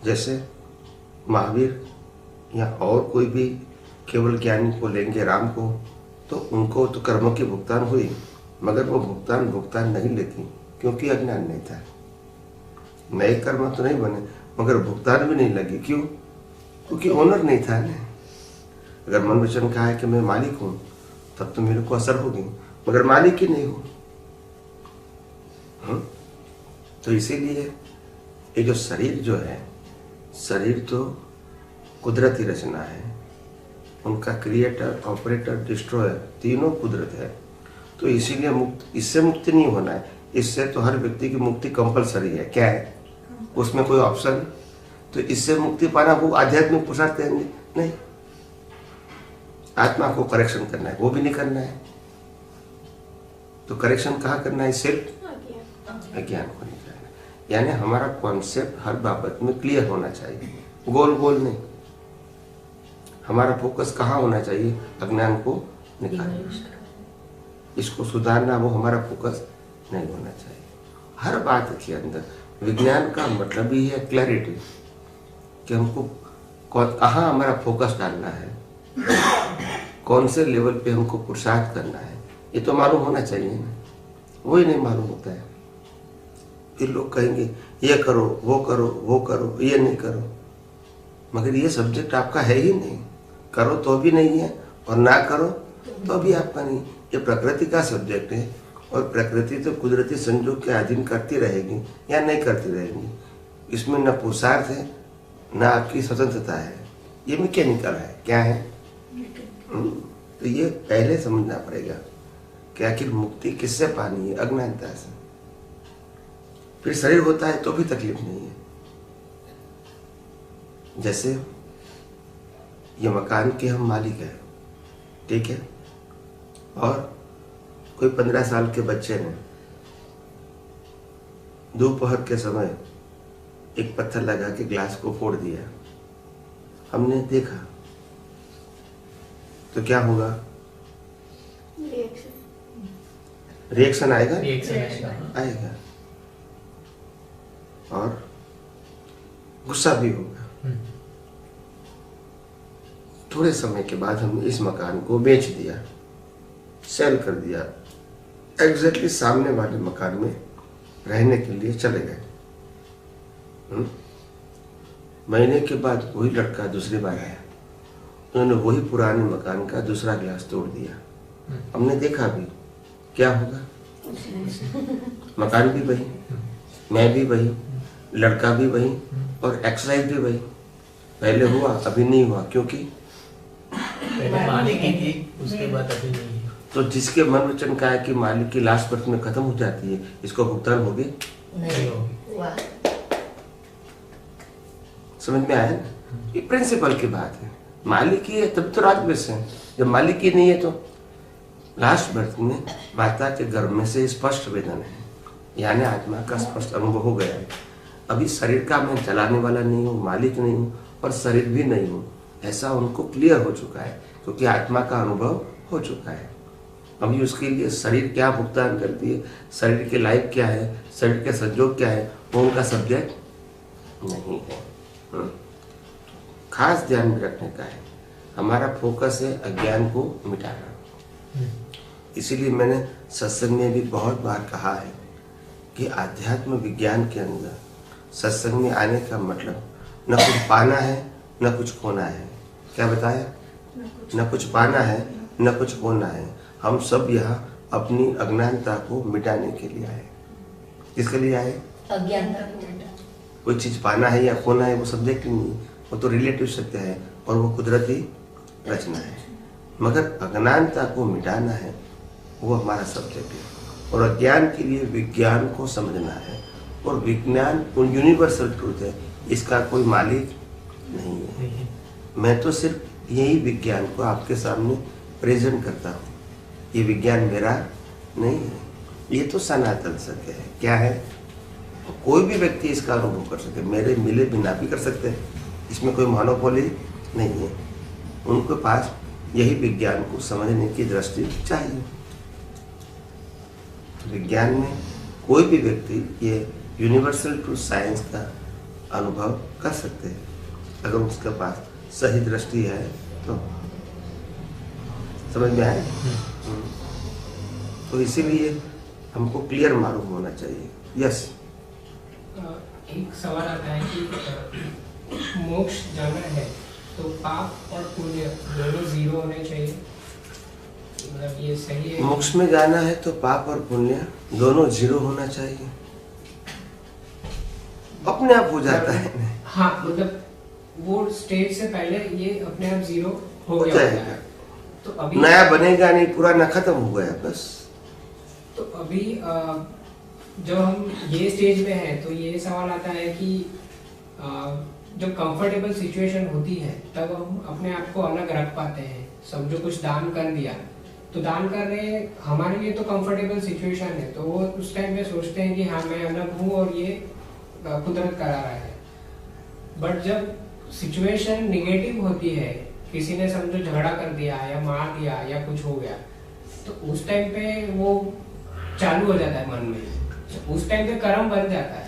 जैसे महावीर या और कोई भी केवल ज्ञानी को लेंगे, राम को, तो उनको तो कर्मों की भुगतान हुई, मगर वो भुगतान नहीं लेती, क्योंकि अज्ञान नहीं था। नए कर्म तो नहीं बने, मगर भुगतान भी नहीं लगी। क्यों? क्योंकि ओनर नहीं था ना। अगर मन वचन कहा है कि मैं मालिक हूं, तब तो मेरे को असर होगी, मगर मालिक ही नहीं हूं। तो इसीलिए ये जो शरीर जो है, शरीर तो कुदरती रचना है, उनका क्रिएटर, ऑपरेटर, डिस्ट्रॉयर तीनों कुदरत है। तो इसीलिए इससे मुक्ति नहीं होना है। इससे तो हर व्यक्ति की मुक्ति कंपलसरी है। क्या है उसमें कोई ऑप्शन? तो इससे मुक्ति पाना वो आध्यात्मिक पुरुषार्थ है नहीं। आत्मा को करेक्शन करना है, वो भी नहीं करना है। तो करेक्शन कहाँ करना है? सिर्फ अज्ञान को नहीं करना। यानी हमारा कॉन्सेप्ट हर बाबत में क्लियर होना चाहिए, गोल गोल नहीं। हमारा फोकस कहाँ होना चाहिए? अज्ञान को निकालना, इसको सुधारना, वो हमारा फोकस नहीं होना चाहिए। हर बात के अंदर विज्ञान का मतलब ही है क्लैरिटी, कि हमको कहाँ हमारा फोकस डालना है, कौन से लेवल पे हमको पुरुषार्थ करना है, ये तो मालूम होना चाहिए ना। वही नहीं मालूम होता है। फिर लोग कहेंगे ये करो, वो करो, वो करो, ये नहीं करो, मगर ये सब्जेक्ट आपका है ही नहीं। करो तो भी नहीं है, और ना करो तो भी आपका नहीं। ये प्रकृति का सब्जेक्ट है, और प्रकृति तो कुदरती संजोग के अधीन करती रहेगी या नहीं करती रहेगी। इसमें न पुरुषार्थ है, न आपकी स्वतंत्रता है, ये मैकेनिकल है। क्या है? तो ये पहले समझना पड़ेगा कि आखिर मुक्ति किससे पानी है? अज्ञानता से। फिर शरीर होता है तो भी तकलीफ नहीं है। जैसे ये मकान के हम मालिक हैं, ठीक है, और कोई 15 साल के बच्चे ने दोपहर के समय एक पत्थर लगा के ग्लास को फोड़ दिया। हमने देखा तो क्या होगा? रिएक्शन आएगा, आएगा, और गुस्सा भी होगा। थोड़े समय के बाद हमने इस मकान को बेच दिया, सेल कर दिया, एग्जैक्टली सामने वाले मकान में रहने के लिए चले गए। महीने के बाद वही लड़का दूसरी बार आया, उन्होंने वही पुराने मकान का दूसरा ग्लास तोड़ दिया। हमने देखा भी क्या होगा? मकान भी वही, मैं भी वही, लड़का भी वही, और एक्सरसाइज भी वही। पहले हुआ, अभी नहीं हुआ, क्योंकि पहले मालिक ही थी, उसके बाद अभी नहीं। तो जिसके मन वचन का है कि मालिक की लास्ट बर्थ में खत्म हो जाती है, इसको भुगतान होगी नहीं होगी। समझ में आया ना? ये प्रिंसिपल की बात है। मालिक ही है तब तो राजवंश है, जब मालिक ही नहीं है तो लास्ट बर्थ में माता के गर्भ में से स्पष्ट वेदन है, यानी आत्मा का स्पष्ट अनुभव हो गया है। अभी शरीर का मैं चलाने वाला नहीं हूँ, मालिक नहीं हूँ, और शरीर भी नहीं हूँ, ऐसा उनको क्लियर हो चुका है, क्योंकि आत्मा का अनुभव हो चुका है। अभी उसके लिए शरीर क्या भुगतान करती है, शरीर के लाइफ क्या है, शरीर के संजोग क्या है, वो उनका सब्जेक्ट नहीं है। खास ध्यान में रखने का है, हमारा फोकस है अज्ञान को मिटाना। इसीलिए मैंने सत्संग में भी बहुत बार कहा है कि आध्यात्म विज्ञान के अंदर सत्संग में आने का मतलब न कुछ पाना है न कुछ खोना है। क्या बताया? न कुछ पाना है न कुछ खोना है। हम सब यहाँ अपनी अज्ञानता को मिटाने के लिए आए। किसके लिए आए? अज्ञानता को मिटाना। कोई चीज पाना है या खोना है वो सब्जेक्ट नहीं, वो तो रिलेटिव सत्य है, और वो कुदरती रचना है। मगर अज्ञानता को मिटाना है, वो हमारा सब्जेक्ट है। और अज्ञान के लिए विज्ञान को समझना है, और विज्ञान यूनिवर्सल ट्रूथ है, इसका कोई मालिक नहीं है। मैं तो सिर्फ यही विज्ञान को आपके सामने प्रेजेंट करता हूँ। ये विज्ञान मेरा नहीं है, ये तो सनातन सत्य है। क्या है? कोई भी व्यक्ति इसका अनुभव कर सके, मेरे मिले बिना भी कर सकते हैं, इसमें कोई मोनोपोली नहीं है। उनके पास यही विज्ञान को समझने की दृष्टि चाहिए। विज्ञान में कोई भी व्यक्ति ये यूनिवर्सल ट्रूथ साइंस का अनुभव कर सकते हैं अगर उसके पास सही दृष्टि है तो। समझ में आए? तो इसीलिए हमको क्लियर मालूम होना चाहिए। यस। एक सवाल आता है कि मोक्ष जाना है तो पाप और पुण्य दोनों जीरो होने चाहिए, मतलब ये सही है? मोक्ष में जाना है तो पाप और पुण्य दोनों जीरो होना चाहिए, अपने आप हो जाता है। हाँ, मतलब वो स्टेज से पहले ये अपने आप जीरो हो हो गया जाएगा। होता है। तो अभी नया बनेगा नहीं, पुराना खत्म हो गया बस। तो अभी जब हम ये स्टेज में हैं तो ये सवाल आता है कि जब कंफर्टेबल सिचुएशन होती है तब हम अपने आप को अलग रख पाते हैं। समझो कुछ दान कर दिया तो दान कर रहे हैं, हमारे लिए तो कंफर्टेबल सिचुएशन है, तो वो उस टाइम पे सोचते हैं कि हाँ मैं अलग हूँ और ये कुदरत करा रहा है। बट जब सिचुएशन निगेटिव होती है, किसी ने समझो झगड़ा कर दिया या मार दिया या कुछ हो गया, तो उस टाइम पे वो चालू हो जाता है मन में, उस टाइम पे कर्म बन जाता है।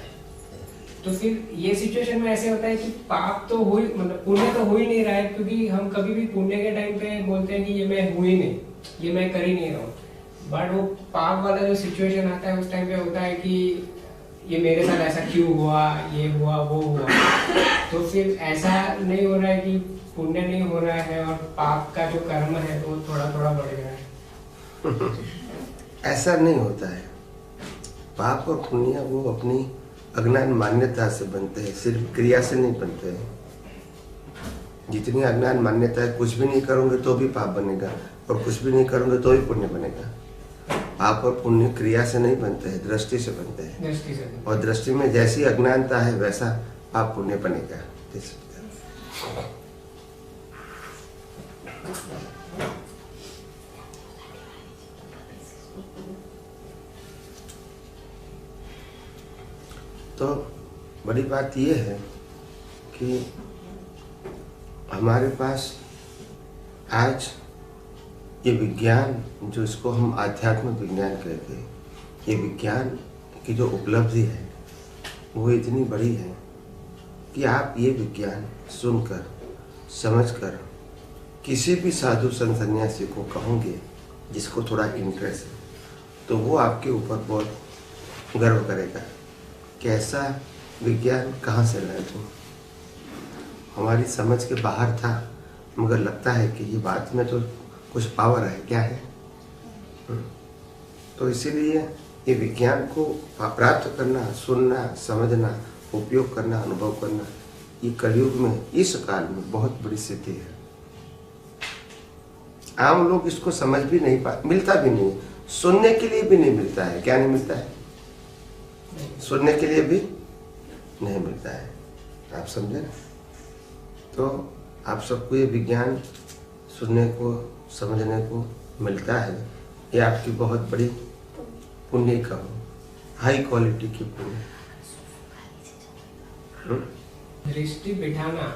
तो फिर ये सिचुएशन में ऐसे होता है कि पाप तो हो ही, मतलब पुण्य तो हो ही नहीं रहा है, क्योंकि हम कभी भी पुण्य के टाइम पे बोलते हैं कि ये मैं हूँ ही नहीं, ये मैं कर ही नहीं रहा हूँ। बट वो पाप वाला जो सिचुएशन आता है उस टाइम पे होता है कि ये मेरे साथ ऐसा क्यों हुआ, ये हुआ वो हुआ। तो फिर ऐसा नहीं हो रहा है कि पुण्य नहीं हो रहा है और पाप का जो कर्म है वो थोड़ा थोड़ा बढ़ गया है। ऐसा नहीं होता है। पाप और पुण्य वो अपनी अज्ञान मान्यता से बनते हैं, सिर्फ क्रिया से नहीं बनते हैं। जितनी अज्ञान मान्यता है, कुछ भी नहीं करोगे तो भी पाप बनेगा और कुछ भी नहीं करोगे तो भी पुण्य बनेगा। पाप और पुण्य क्रिया से नहीं बनते हैं, दृष्टि से बनते हैं। दृष्टि से। और दृष्टि में जैसी अज्ञानता है वैसा पाप पुण्य बनेगा। तो बड़ी बात यह है कि हमारे पास आज ये विज्ञान, जो इसको हम आध्यात्मिक विज्ञान कहते हैं, ये विज्ञान की जो उपलब्धि है वो इतनी बड़ी है कि आप ये विज्ञान सुनकर समझकर किसी भी साधु संत सन्यासी को कहोगे जिसको थोड़ा इंटरेस्ट है, तो वो आपके ऊपर बहुत गर्व करेगा कि ऐसा विज्ञान कहाँ से लाए तुम। हमारी समझ के बाहर था, मगर लगता है कि ये बात में तो कुछ पावर है। क्या है? तो इसीलिए ये विज्ञान को प्राप्त करना, सुनना, समझना, उपयोग करना, अनुभव करना, ये कलयुग में, इस काल में बहुत बड़ी सिद्धि है। आम लोग इसको समझ भी नहीं पाते, मिलता भी नहीं, सुनने के लिए भी नहीं मिलता है। क्या नहीं मिलता है? सुनने के लिए भी नहीं मिलता है। आप समझे ना? तो आप सबको ये विज्ञान सुनने को, समझने को मिलता है, ये आपकी बहुत बड़ी पुण्य का हो, हाई क्वालिटी की पुण्य। दृष्टि बिठाना